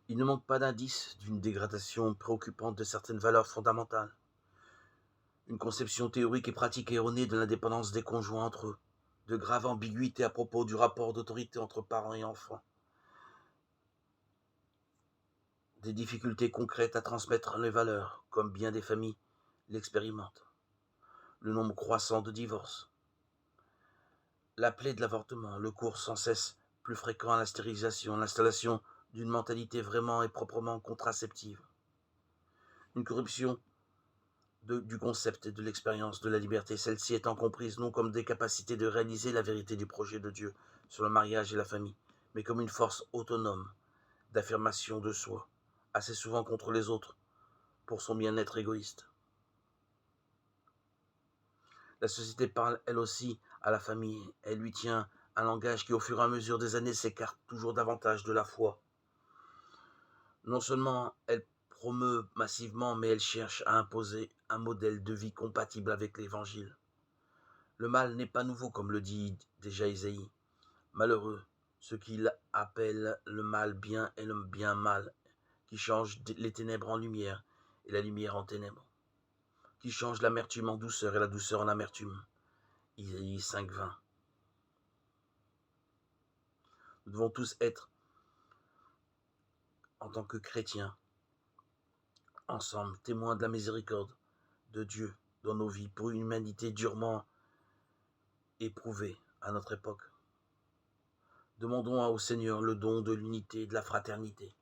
Il ne manque pas d'indices d'une dégradation préoccupante de certaines valeurs fondamentales, une conception théorique et pratique erronée de l'indépendance des conjoints entre eux, de graves ambiguïtés à propos du rapport d'autorité entre parents et enfants, des difficultés concrètes à transmettre les valeurs, comme bien des familles l'expérimentent, le nombre croissant de divorces, la plaie de l'avortement, le cours sans cesse plus fréquent à la stérilisation, l'installation d'une mentalité vraiment et proprement contraceptive, une corruption du concept et de l'expérience de la liberté, celle-ci étant comprise non comme des capacités de réaliser la vérité du projet de Dieu sur le mariage et la famille, mais comme une force autonome d'affirmation de soi, assez souvent contre les autres, pour son bien-être égoïste. La société parle elle aussi à la famille, elle lui tient un langage qui au fur et à mesure des années s'écarte toujours davantage de la foi. Non seulement elle promeut massivement, mais elle cherche à imposer un modèle de vie compatible avec l'Évangile. Le mal n'est pas nouveau, comme le dit déjà Isaïe. Malheureux, ceux qu'il appelle le mal bien et le bien mal, qui changent les ténèbres en lumière et la lumière en ténèbres, qui changent l'amertume en douceur et la douceur en amertume. Isaïe 5,20. Nous devons tous être, en tant que chrétiens, ensemble, témoins de la miséricorde de Dieu dans nos vies pour une humanité durement éprouvée à notre époque. Demandons au Seigneur le don de l'unité et de la fraternité.